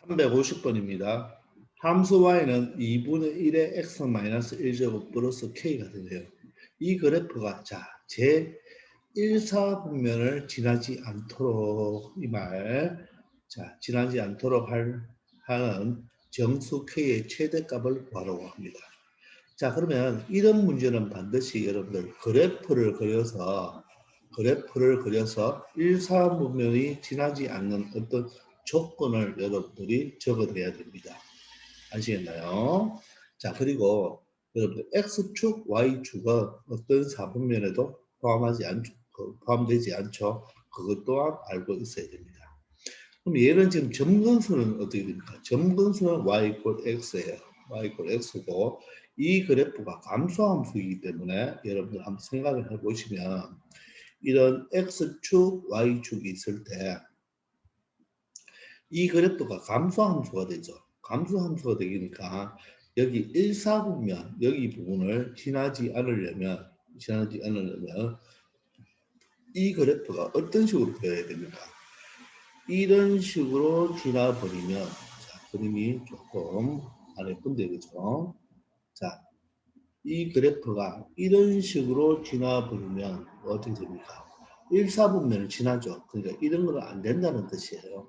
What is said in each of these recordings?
350번입니다. 함수 y는 2분의 1의 x-1제곱 플러스 k가 되네요. 이 그래프가 제 1사분면을 지나지 않도록 지나지 않도록 하는 정수 k의 최대값을 구하라고 합니다. 자, 그러면 이런 문제는 반드시 여러분들 그래프를 그려서 1사분면이 지나지 않는 어떤 조건을 여러분들이 적어내야 됩니다. 아시겠나요? 자, 그리고 여러분들 X축, Y축은 어떤 사분면에도 포함되지 않죠. 그것 또한 알고 있어야 됩니다. 그럼 얘는 지금 점근수는 어떻게 됩니까? 점근수는 Y 이퀄 X예요. Y 이퀄 X고 이 그래프가 감소함수이기 때문에 여러분들 한번 생각을 해보시면 이런 X축, Y축이 있을 때 이 그래프가 감소함수가 되죠. 감소함수가 되니까 여기 1사분면 여기 부분을 지나지 않으려면 이 그래프가 어떤 식으로 되어야 됩니까? 이런 식으로 지나버리면 자, 그림이 조금 안 예쁜데 그죠? 자, 이 그래프가 이런 식으로 지나버리면 어떻게 됩니까? 1사분면을 지나죠. 그러니까 이런 건 안 된다는 뜻이에요.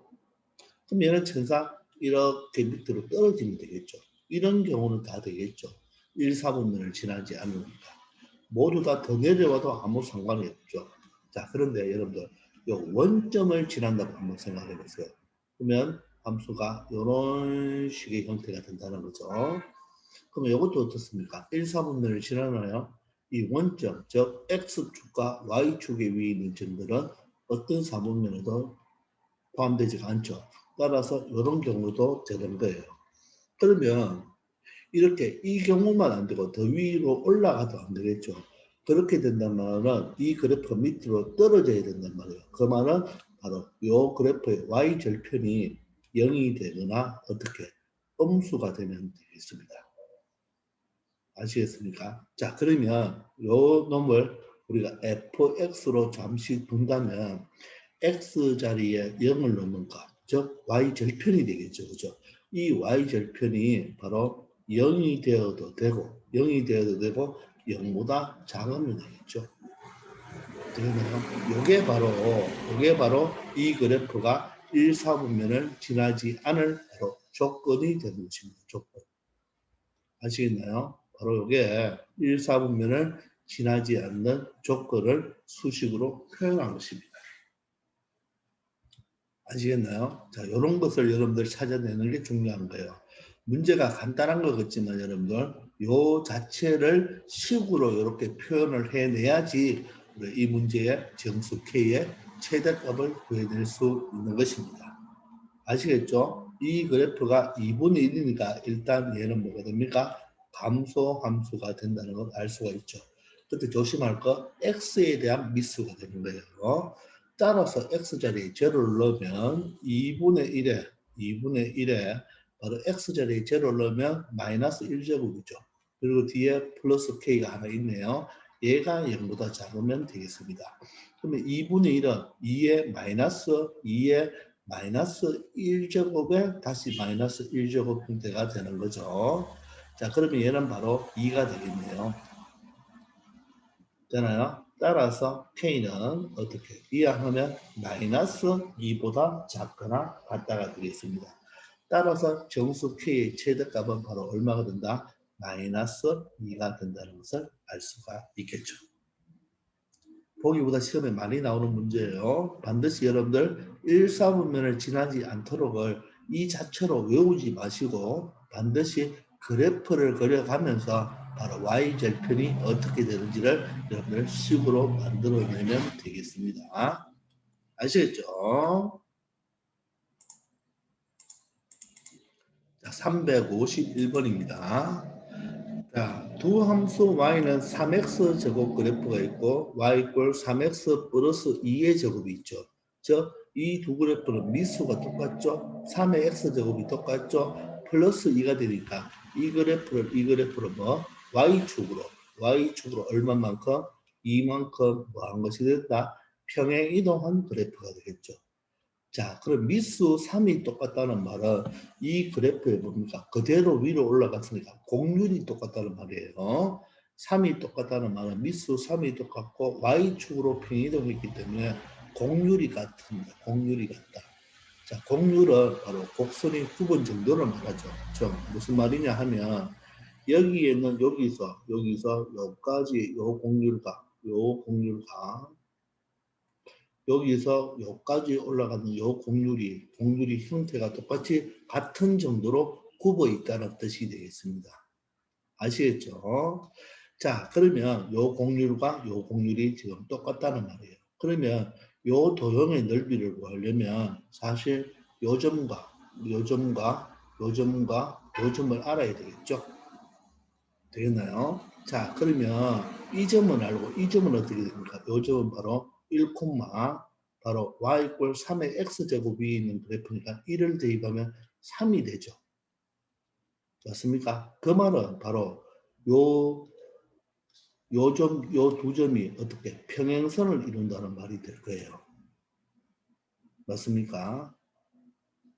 그럼 얘는 천상 이렇게 밑으로 떨어지면 되겠죠. 이런 경우는 다 되겠죠. 1사분면을 지나지 않으니까. 모두 다 더 내려와도 아무 상관이 없죠. 자, 그런데 여러분들 이 원점을 지난다고 한번 생각해 보세요. 그러면 함수가 이런 식의 형태가 된다는 거죠. 그러면 이것도 어떻습니까? 1사분면을 지나나요? 이 원점, 즉 X축과 Y축의 위에 있는 점들은 어떤 사분면에도 포함되지 않죠. 따라서 이런 경우도 되는 거예요. 그러면 이렇게 이 경우만 안 되고 더 위로 올라가도 안 되겠죠. 그렇게 된다면은 이 그래프가 밑으로 떨어져야 된단 말이에요. 그 말은 바로 이 그래프의 y절편이 0이 되거나 어떻게 음수가 되면 되겠습니다. 아시겠습니까? 자, 그러면 요 놈을 우리가 fx로 잠시 둔다면 x 자리에 0을 넣는 것, 즉 y절편이 되겠죠. 그죠? 이 y절편이 바로 0이 되어도 되고 0보다 작으면 되겠죠. 되나요? 요게 바로 이 그래프가 1사분면을 지나지 않을 바로 조건이 되는 것입니다. 조건. 아시겠나요? 바로 요게 1사분면을 지나지 않는 조건을 수식으로 표현한 것입니다. 아시겠나요? 자, 이런 것을 여러분들 찾아내는 게 중요한 거예요. 문제가 간단한 것 같지만 여러분들 요 자체를 식으로 이렇게 표현을 해내야지 이 문제의 정수 K의 최대값을 구해낼 수 있는 것입니다. 아시겠죠? 이 그래프가 2분의 1이니까 일단 얘는 뭐가 됩니까? 감소함수가 된다는 걸 알 수가 있죠. 그때 조심할 거 X에 대한 미수가 되는 거예요. 따라서 X자리에 제로를 넣으면 2분의 1에 바로 X자리에 제로를 넣으면 마이너스 1제곱이죠. 그리고 뒤에 플러스 K가 하나 있네요. 얘가 0보다 작으면 되겠습니다. 그러면 2분의 1은 2의 마이너스 1제곱에 다시 마이너스 1제곱 형태가 되는 거죠. 자, 그러면 얘는 바로 2가 되겠네요. 되나요? 따라서 K는 어떻게 이항하면 마이너스 2보다 작거나 같다가 되겠습니다. 따라서 정수 K의 최대값은 바로 얼마가 된다? 마이너스 2가 된다는 것을 알 수가 있겠죠. 보기보다 시험에 많이 나오는 문제예요. 반드시 여러분들 1사분면을 지나지 않도록 이 자체로 외우지 마시고 반드시 그래프를 그려가면서 바로 y절편이 어떻게 되는지를 여러분들 식으로 만들어내면 되겠습니다. 아시겠죠? 자, 351번입니다. 자, 두 함수 y는 3x 제곱 그래프가 있고 y 이퀄 3x 플러스 2의 제곱이 있죠. 즉, 이 두 그래프는 미수가 똑같죠. 3의 x 제곱이 똑같죠. 플러스 2가 되니까 이 그래프를 뭐 y축으로 얼마만큼 2만큼 뭐 한 것이 된다. 평행 이동한 그래프가 되겠죠. 자, 그럼 미수 3이 똑같다는 말은 이 그래프에 뭡니까? 그대로 위로 올라갔으니까 공률이 똑같다는 말이에요. 3이 똑같다는 말은 미수 3이 똑같고 Y축으로 평이동했기 때문에 공률이 같습니다. 공률이 같다. 자, 공률은 바로 곡선의 구분 정도를 말하죠. 즉 무슨 말이냐 하면 여기에는 여기서 여기까지 요 공률과 여기서 여기까지 올라가는 요 공률이 형태가 똑같이 같은 정도로 굽어 있다는 뜻이 되겠습니다. 아시겠죠? 자, 그러면 요 공률과 요 공률이 지금 똑같다는 말이에요. 그러면 요 도형의 넓이를 구하려면 사실 요 점과 요 점과 요 점과 요 점을 알아야 되겠죠? 되겠나요? 자, 그러면 이 점은 알고 이 점은 어떻게 됩니까? 이 점은 바로 1, 바로 y 이퀄 3의 x제곱 위에 있는 그래프니까 1을 대입하면 3이 되죠. 맞습니까? 그 말은 바로 요 두 점이 어떻게 평행선을 이룬다는 말이 될 거예요. 맞습니까?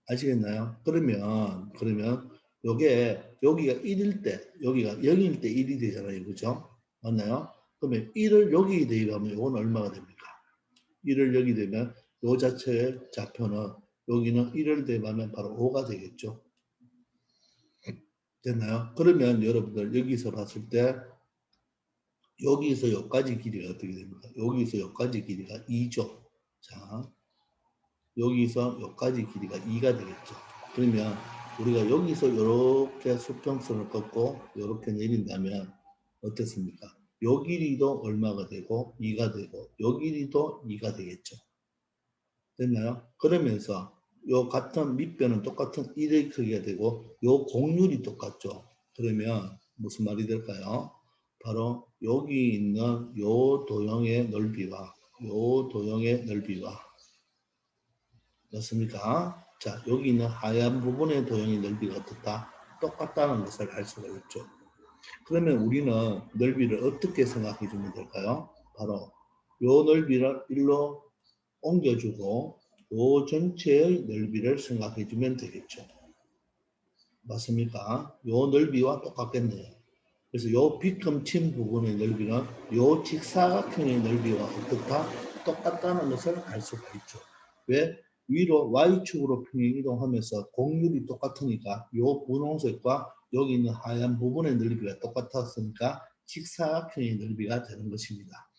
아시겠나요? 그러면 여기가 1일 때 여기가 0일 때 1이 되잖아요. 그죠? 맞나요? 그러면 1을 여기 대입하면 이건 얼마가 됩니까? 1을 여기 되면 요 자체의 좌표는 여기는 1을 대입하면 바로 5가 되겠죠. 됐나요? 그러면 여러분들 여기서 봤을 때 여기서 여기까지 길이가 어떻게 됩니까? 여기서 여기까지 길이가 2죠. 자, 여기서 여기까지 길이가 2가 되겠죠. 그러면 우리가 여기서 이렇게 수평선을 긋고 이렇게 내린다면 어떻습니까? 요 길이도 얼마가 되고 2가 되고 요 길이도 2가 되겠죠. 됐나요? 그러면서 요 같은 밑변은 똑같은 1의 크기가 되고 요 공률이 똑같죠. 그러면 무슨 말이 될까요? 바로 여기 있는 요 도형의 넓이와 요 도형의 넓이와 맞습니까? 자, 여기 있는 하얀 부분의 도형의 넓이가 어떻다? 똑같다는 것을 알 수가 있죠. 그러면 우리는 넓이를 어떻게 생각해 주면 될까요? 바로 요 넓이를 일로 옮겨주고 요 전체의 넓이를 생각해 주면 되겠죠. 맞습니까? 요 넓이와 똑같겠네요. 그래서 요 빗금친 부분의 넓이는 요 직사각형의 넓이와 어떻다? 똑같다는 것을 알 수가 있죠. 왜? 위로 Y축으로 평행 이동하면서 공률이 똑같으니까 요 분홍색과 여기 있는 하얀 부분의 넓이가 똑같았으니까 직사각형의 넓이가 되는 것입니다.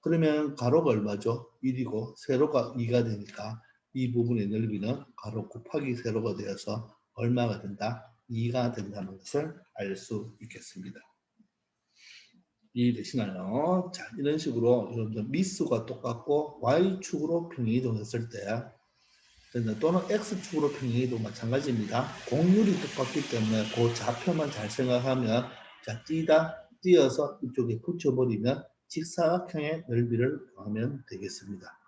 그러면 가로가 얼마죠? 1이고 세로가 2가 되니까 이 부분의 넓이는 가로 곱하기 세로가 되어서 얼마가 된다? 2가 된다는 것을 알 수 있겠습니다. 이해되시나요? 자, 이런 식으로 여러분들 미수가 똑같고 Y축으로 평행이동했을 때 또는 X축으로 평행이동 마찬가지입니다. 공률이 똑같기 때문에 그 좌표만 잘 생각하면 자, 띄어서 이쪽에 붙여버리면 직사각형의 넓이를 구하면 되겠습니다.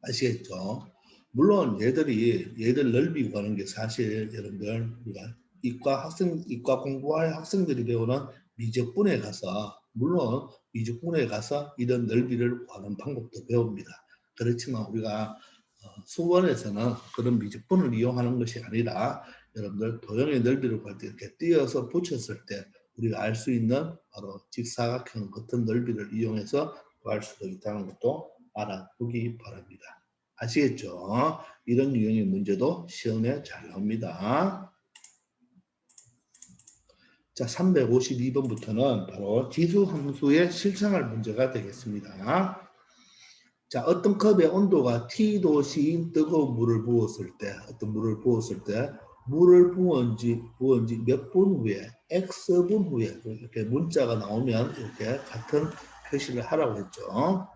아시겠죠? 물론 얘들 넓이 구하는 게 사실 여러분들 우리가 이과 공부할 학생들이 배우는 미적분에 가서 물론 미적분에 가서 이런 넓이를 구하는 방법도 배웁니다. 그렇지만 우리가 수원에서는 그런 미적분을 이용하는 것이 아니라 여러분들 도형의 넓이를 구할 때 이렇게 띄어서 붙였을 때 우리가 알 수 있는 바로 직사각형 같은 넓이를 이용해서 구할 수도 있다는 것도 알아두기 바랍니다. 아시겠죠? 이런 유형의 문제도 시험에 잘 나옵니다. 자, 352번부터는 바로 지수함수의 실생활 문제가 되겠습니다. 자, 어떤 컵의 온도가 T도시인 뜨거운 물을 부었을 때, 물을 부은지 몇 분 후에, X분 후에, 이렇게 문자가 나오면 이렇게 같은 표시를 하라고 했죠.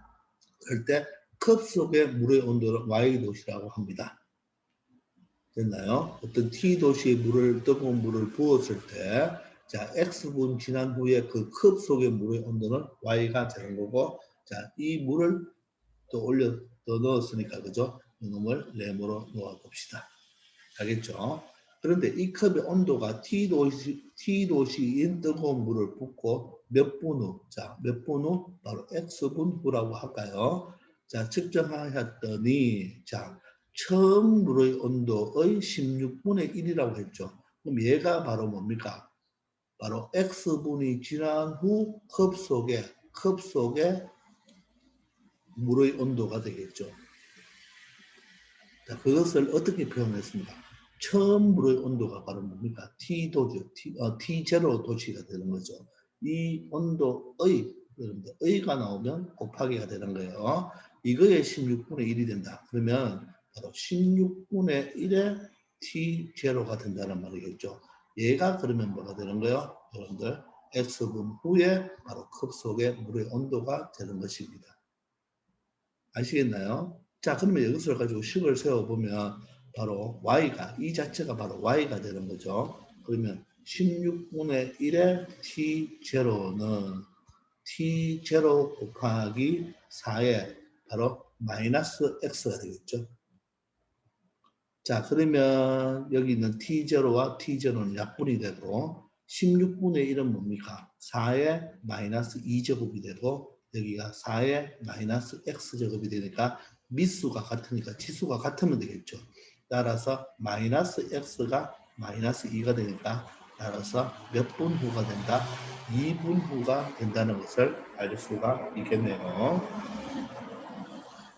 그럴 때 컵 속의 물의 온도를 Y도시라고 합니다. 됐나요? 어떤 T도시의 뜨거운 물을 부었을 때, 자, X분 지난 후에 그 컵 속의 물의 온도는 Y가 되는 거고, 자, 이 물을 또 더 넣었으니까, 그죠? 이놈을 네모로 놓아 봅시다. 알겠죠? 그런데 이 컵의 온도가 T도시인 뜨거운 물을 붓고 몇 분 후, 자, 몇 분 후? 바로 X분 후라고 할까요? 자, 측정하였더니, 자, 처음 물의 온도의 16분의 1이라고 했죠. 그럼 얘가 바로 뭡니까? 바로 X분이 지난 후 컵 속에 물의 온도가 되겠죠. 자, 그것을 어떻게 표현했습니까? 처음 물의 온도가 바로 뭡니까? T도죠. T0 도시가 되는 거죠. 이 온도의, 여러분들, 의가 나오면 곱하기가 되는 거예요. 이거의 16분의 1이 된다. 그러면 바로 16분의 1의 T0가 된다는 말이겠죠. 얘가 그러면 뭐가 되는 거예요? 여러분들, X분 후에 바로 컵 속의 물의 온도가 되는 것입니다. 아시겠나요? 자, 그러면 여기서 가지고 식을 세워보면 바로 y가, 이 자체가 바로 y가 되는 거죠. 그러면 16분의 1의 t0는 t0 곱하기 4에 바로 마이너스 x가 되겠죠. 자, 그러면 여기 있는 t0와 t0는 약분이 되고 16분의 1은 뭡니까? 4의 마이너스 2제곱이 되고 여기가 4의 마이너스 x제곱이 되니까 미수가 같으니까 치수가 같으면 되겠죠. 따라서 마이너스 x가 마이너스 2가 되니까 따라서 몇 분 후가 된다? 2분 후가 된다는 것을 알 수가 있겠네요.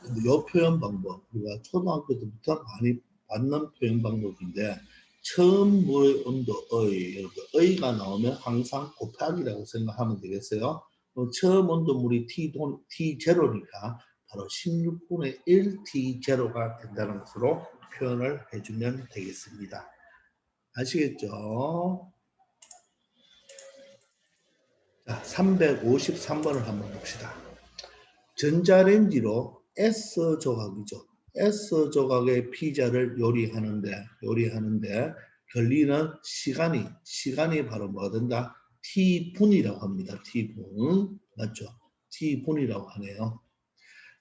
이 표현 방법, 우리가 초등학교 때부터 많이 받는 표현 방법인데 처음 물의 온도의, 의가 나오면 항상 곱하기라고 생각하면 되겠어요. 처음 온도 물이 T0니까 바로 16분의 1 T0가 된다는 것으로 표현을 해주면 되겠습니다. 아시겠죠? 자, 353번을 한번 봅시다. 전자레인지로 S조각이죠. S조각의 피자를 요리하는데 걸리는 시간이 바로 뭐가 된다? T분이라고 합니다. T분. 맞죠? T분이라고 하네요.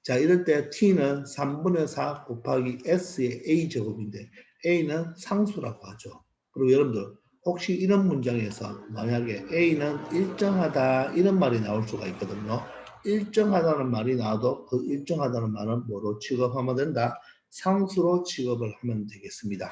자, 이럴 때 T는 3분의 4 곱하기 S의 A제곱인데 A는 상수라고 하죠. 그리고 여러분들 혹시 이런 문장에서 만약에 A는 일정하다 이런 말이 나올 수가 있거든요. 일정하다는 말이 나와도 그 일정하다는 말은 뭐로 취급하면 된다? 상수로 취급을 하면 되겠습니다.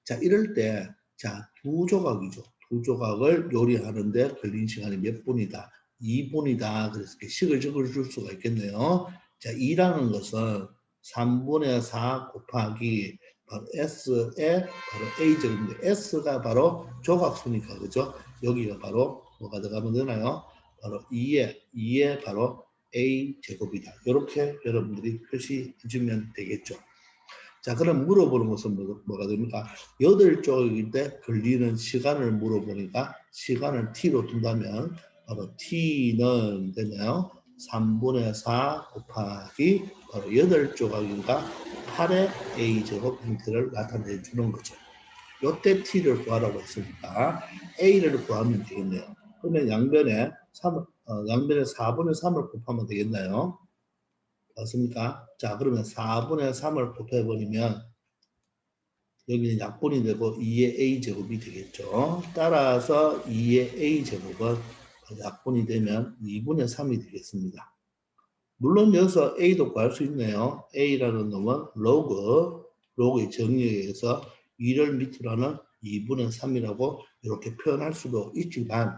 자, 이럴 때, 자, 두 조각이죠. 두 조각을 요리하는데 걸린 시간이 몇 분이다? 2분이다. 그래서 이렇게 식을 적어줄 수가 있겠네요. 자, 2라는 것은 3분의 4 곱하기 바로 S의 바로 A제곱인데 S가 바로 조각수니까 그죠? 여기가 바로 뭐가 들어가면 되나요? 바로 2의 바로 A제곱이다. 이렇게 여러분들이 표시해 주면 되겠죠. 자, 그럼 물어보는 것은 뭐가 됩니까? 8쪽일 때 걸리는 시간을 물어보니까 시간을 t로 둔다면 바로 t는 되나요? 3분의 4 곱하기 바로 8조각인가 8의 a제곱 형태를 나타내 주는 거죠. 요때 t를 구하라고 했으니까 a를 구하면 되겠네요. 그러면 양변에 4분의 3을 곱하면 되겠나요? 맞습니까? 자, 그러면 4분의 3을 곱해버리면 여기는 약분이 되고 2의 a제곱이 되겠죠. 따라서 2의 a제곱은 약분이 되면 2분의 3이 되겠습니다. 물론 여기서 a도 구할 수 있네요. a라는 놈은 로그의 정의에 의해서 2를 밑으로 하는 2분의 3이라고 이렇게 표현할 수도 있지만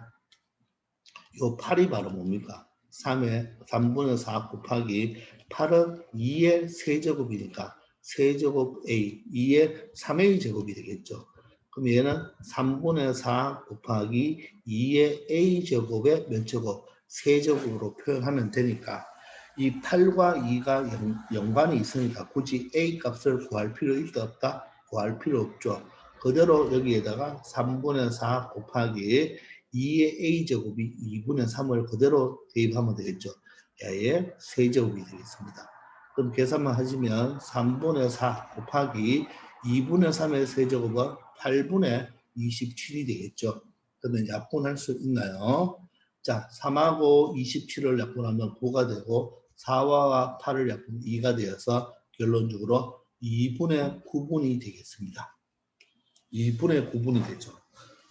요 8이 바로 뭡니까? 3분의 4 곱하기 8은 2의 세제곱이니까 세제곱 A, 2의 3A 제곱이 되겠죠. 그럼 얘는 3분의 4 곱하기 2의 A 제곱의 몇 제곱? 세제곱으로 표현하면 되니까 이 8과 2가 연관이 있으니까 굳이 A 값을 구할 필요 있다 없다? 구할 필요 없죠. 그대로 여기에다가 3분의 4 곱하기 2의 a제곱이 2분의 3을 그대로 대입하면 되겠죠. 야의 세제곱이 되겠습니다. 그럼 계산만 하시면 3분의 4 곱하기 2분의 3의 세제곱은 8분의 27이 되겠죠. 그러면 약분할 수 있나요? 자, 3하고 27을 약분하면 9가 되고 4와 8을 약분 2가 되어서 결론적으로 2분의 9분이 되겠습니다. 2분의 9분이 되죠.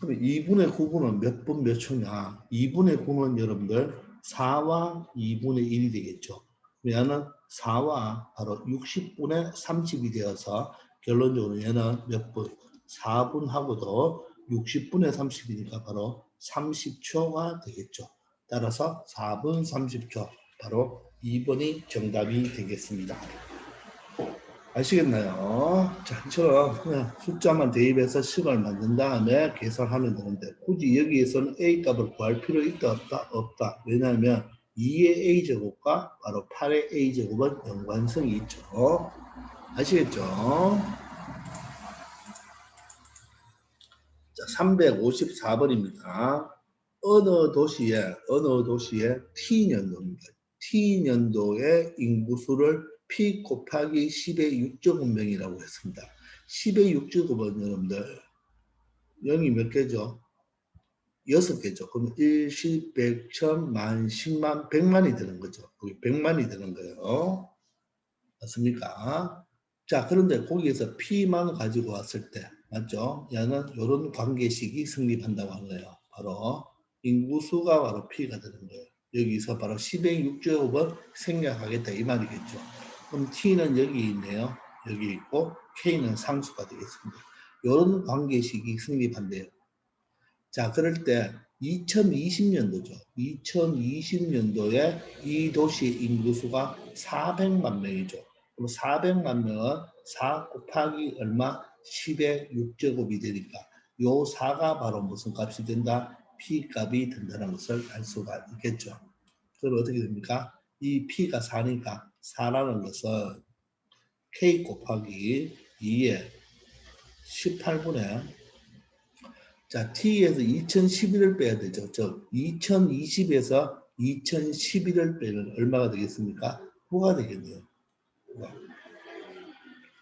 그럼 2분의 9분은 몇 분 몇 초냐? 2분의 9는 여러분들 4와 2분의 1이 되겠죠. 얘는 4와 바로 60분의 30이 되어서 결론적으로 얘는 몇 분? 4분하고도 60분의 30이니까 바로 30초가 되겠죠. 따라서 4분 30초 바로 2번이 정답이 되겠습니다. 아시겠나요? 자, 이처럼 그냥 숫자만 대입해서 식을 만든 다음에 계산하면 되는데 굳이 여기에서는 A 값을 구할 필요 있다 없다? 없다. 왜냐하면 2의 A제곱과 바로 8의 A제곱은 연관성이 있죠. 아시겠죠? 자, 354번입니다. 어느 도시의 T년도입니다. T년도의 인구수를 P 곱하기 10의 6제곱명이라고 했습니다. 10의 6제곱은 여러분들 0이 몇 개죠? 6개죠. 그럼 1, 10, 100, 1000, 만, 10만, 100만이 되는 거죠. 거기 100만이 되는 거예요. 맞습니까? 자, 그런데 거기에서 P만 가지고 왔을 때, 맞죠? 얘는 이런 관계식이 성립한다고 하는 거예요. 바로 인구수가 바로 P가 되는 거예요. 여기서 바로 10의 6제곱은 생략하겠다 이 말이겠죠. 그럼 T는 여기 있네요. 여기 있고 K는 상수가 되겠습니다. 이런 관계식이 성립한대요. 자, 그럴 때 2020년도죠. 2020년도에 이 도시 인구수가 400만 명이죠. 그럼 400만 명은 4 곱하기 얼마? 10의 6제곱이 되니까 요 4가 바로 무슨 값이 된다? P 값이 된다는 것을 알 수가 있겠죠. 그럼 어떻게 됩니까? 이 P가 4니까 4라는 것은 K 곱하기 2의 18분의 자, T에서 2011을 빼야 되죠. 즉 2020에서 2011을 빼면 얼마가 되겠습니까? 9가 되겠네요. 9가.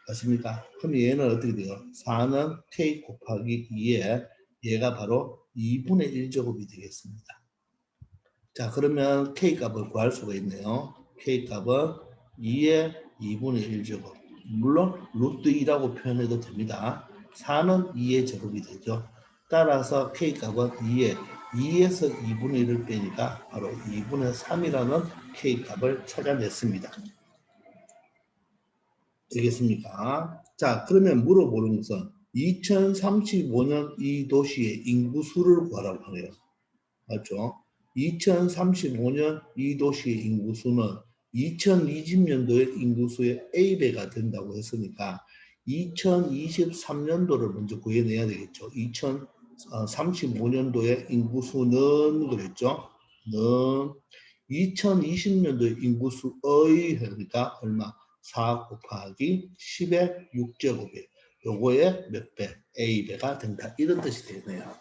맞습니까? 그럼 얘는 어떻게 돼요? 4는 K 곱하기 2에 얘가 바로 2분의 1제곱이 되겠습니다. 자, 그러면 K 값을 구할 수가 있네요. K 값은 2의 2분의 1제곱. 물론 루트 2라고 표현해도 됩니다. 4는 2의 제곱이 되죠. 따라서 K값은 2에서 2분의 1을 빼니까 바로 2분의 3이라는 K값을 찾아냈습니다. 되겠습니까? 자, 그러면 물어보는 것은 2035년 이 도시의 인구수를 구하라고 하네요. 맞죠? 2035년 이 도시의 인구수는 2020년도의 인구수의 A배가 된다고 했으니까 2023년도를 먼저 구해내야 되겠죠. 2035년도의 인구수는 그랬죠. 는 2020년도의 인구수의 그러니까 얼마? 4 곱하기 10의 6제곱이 요거의 몇 배? A배가 된다. 이런 뜻이 되네요.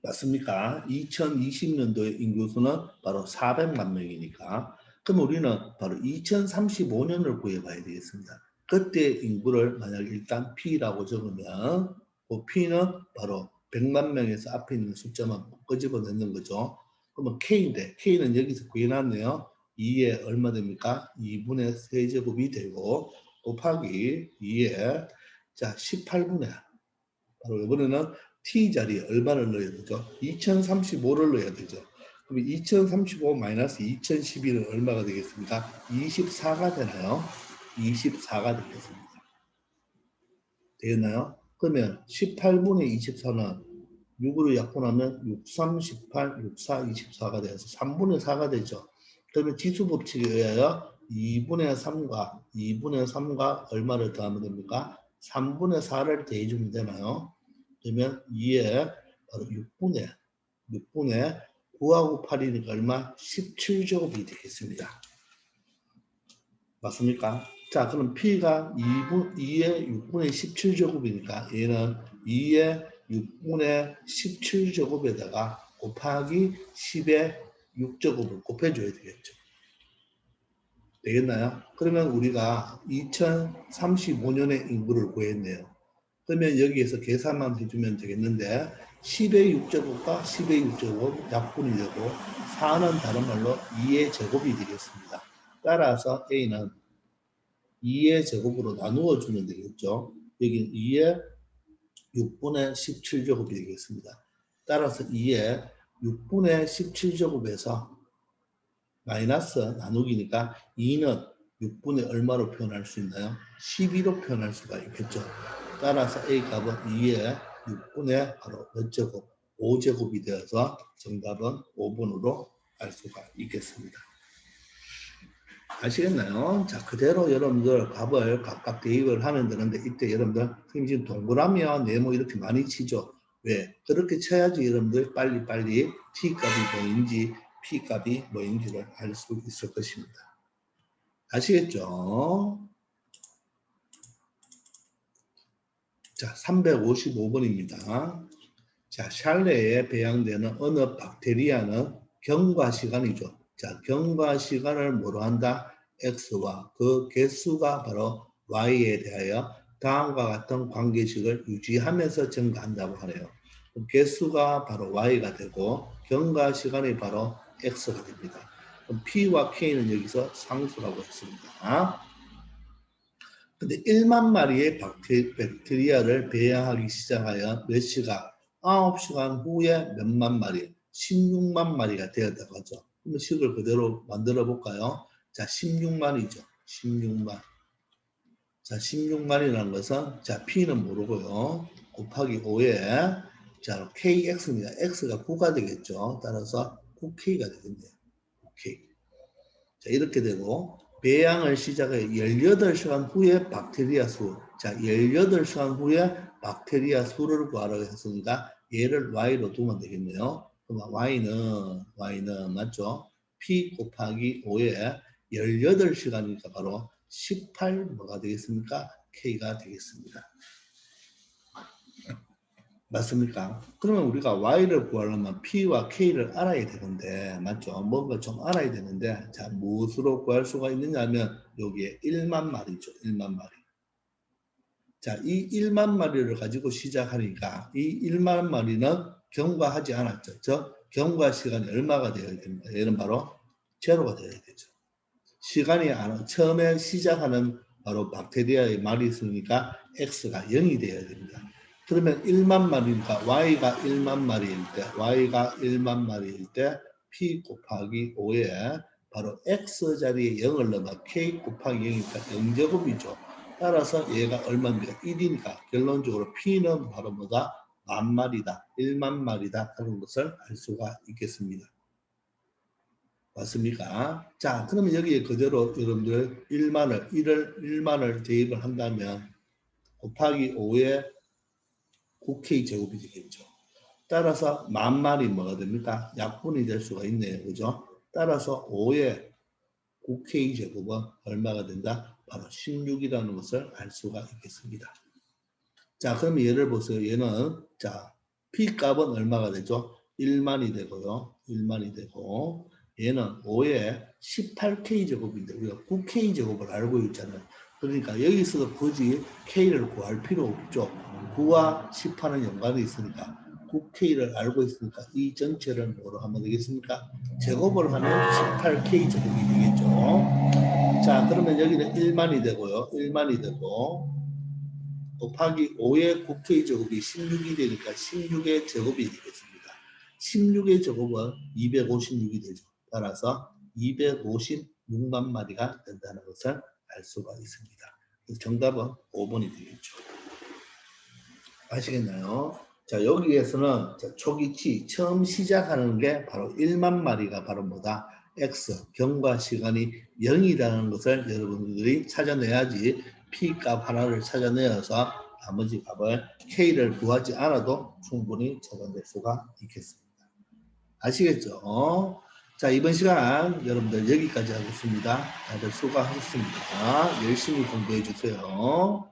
맞습니까? 2020년도의 인구수는 바로 400만 명이니까 그럼 우리는 바로 2035년을 구해봐야 되겠습니다. 그때 인구를 만약 일단 P라고 적으면 그 P는 바로 100만 명에서 앞에 있는 숫자만 끄집어내는 거죠. 그러면 K인데 K는 여기서 구해놨네요. 2에 얼마 됩니까? 2분의 세제곱이 되고 곱하기 2에 자 18분의 바로 이번에는 T 자리에 얼마를 넣어야 되죠? 2035를 넣어야 되죠. 그럼 2035 마이너스 2012는 얼마가 되겠습니까? 24가 되나요? 24가 되겠습니다. 되겠나요? 그러면 18분의 24는 6으로 약분하면 6, 3, 18, 6, 4, 24가 돼서 3분의 4가 되죠. 그러면 지수법칙에 의하여 2분의 3과 2분의 3과 얼마를 더하면 됩니까? 3분의 4를 더해주면 되나요? 그러면 2에 바로 6분의 9하고 8이니까 얼마? 17제곱이 되겠습니다. 맞습니까? 자, 그럼 P가 2의 6분의 17제곱이니까 얘는 2의 6분의 17제곱에다가 곱하기 10의 6제곱을 곱해줘야 되겠죠. 되겠나요? 그러면 우리가 2035년의 인구를 구했네요. 그러면 여기에서 계산만 해주면 되겠는데 10의 6제곱과 10의 6제곱 약분이 되고 4는 다른 말로 2의 제곱이 되겠습니다. 따라서 A는 2의 제곱으로 나누어 주면 되겠죠. 여기 2의 6분의 17제곱이 되겠습니다. 따라서 2의 6분의 17제곱에서 마이너스 나누기니까 2는 6분의 얼마로 표현할 수 있나요? 12로 표현할 수가 있겠죠. 따라서 A 값은 2의 6분의 바로 몇 제곱? 5제곱이 되어서 정답은 5번으로 알 수가 있겠습니다. 아시겠나요? 자, 그대로 여러분들 값을 각각 대입을 하면 되는데 이때 여러분들 지금 동그라미와 네모 이렇게 많이 치죠. 왜? 그렇게 쳐야지 여러분들 빨리빨리 T값이 뭐인지 P값이 뭐인지를 알 수 있을 것입니다. 아시겠죠? 자, 355번입니다. 자, 샬레에 배양되는 어느 박테리아는 경과 시간이죠. 자, 경과 시간을 뭐로 한다? X와 그 개수가 바로 Y에 대하여 다음과 같은 관계식을 유지하면서 증가한다고 하네요. 개수가 바로 Y가 되고 경과 시간이 바로 X가 됩니다. 그럼 P와 K는 여기서 상수라고 했습니다. 근데 1만 마리의 박테리아를 배양하기 시작하여 몇 시간? 9시간 후에 몇만 마리? 16만 마리가 되었다고 하죠. 그러면 식을 그대로 만들어 볼까요? 자, 16만이죠. 16만. 자, 16만이라는 것은 자, P는 모르고요. 곱하기 5에 자, KX입니다. X가 9가 되겠죠. 따라서 9K가 되겠네요. 9K. 자, 이렇게 되고 배양을 시작해 18시간 후에 박테리아 수. 자, 18시간 후에 박테리아 수를 구하라고 했으니까 얘를 y로 두면 되겠네요. 그럼 y는 맞죠? p 곱하기 5에 18시간이니까 바로 18 뭐가 되겠습니까? k가 되겠습니다. 맞습니까? 그러면 우리가 y를 구하려면 p와 k를 알아야 되는데 맞죠? 뭔가 좀 알아야 되는데 자 무엇으로 구할 수가 있느냐 하면 여기에 1만 마리죠. 1만 마리. 자, 이 1만 마리를 가지고 시작하니까 이 1만 마리는 경과하지 않았죠. 저 경과 시간이 얼마가 되어야 됩니까? 얘는 바로 제로가 되어야 되죠. 시간이 처음에 시작하는 바로 박테리아의 말이 있으니까 x가 0이 되어야 됩니다. 그러면 1만 마리니까 y가 1만 마리일 때 y가 1만 마리일 때 p 곱하기 5에 바로 x 자리에 0을 넣으면 k 곱하기 0이니까 0제곱이죠. 따라서 얘가 얼마입니까? 1이니까 결론적으로 p는 바로 뭐다? 만 마리다. 1만 마리다 하는 것을 알 수가 있겠습니다. 맞습니까? 자, 그러면 여기에 그대로 여러분들 1만을 대입을 한다면 곱하기 5에 9K 제곱이 되겠죠. 따라서 만 마리 뭐가 됩니까? 약분이 될 수가 있네요. 그죠? 따라서 5에 9K 제곱은 얼마가 된다? 바로 16이라는 것을 알 수가 있겠습니다. 자, 그럼 얘를 보세요. 얘는 자, P 값은 얼마가 되죠? 1만이 되고요. 1만이 되고 얘는 5에 18K 제곱인데 우리가 9K 제곱을 알고 있잖아요. 그러니까 여기서도 굳이 K를 구할 필요 없죠. 9와 18은 연관이 있으니까 9K를 알고 있으니까 이 전체를 뭐로 하면 되겠습니까? 제곱을 하면 18K 제곱이 되겠죠. 자, 그러면 여기는 1만이 되고요. 1만이 되고 곱하기 5의 9K 제곱이 16이 되니까 16의 제곱이 되겠습니다. 16의 제곱은 256이 되죠. 따라서 256만 마리가 된다는 것을 알 수가 있습니다. 정답은 5번이 되겠죠. 아시겠나요? 자, 여기에서는 초기치 처음 시작하는 게 바로 1만 마리가 바로 뭐다? X, 경과 시간이 0이라는 것을 여러분들이 찾아내야지 P값 하나를 찾아내어서 나머지 값을 K를 구하지 않아도 충분히 찾아낼 수가 있겠습니다. 아시겠죠? 자, 이번 시간 여러분들 여기까지 하겠습니다. 다들 수고하셨습니다. 열심히 공부해 주세요.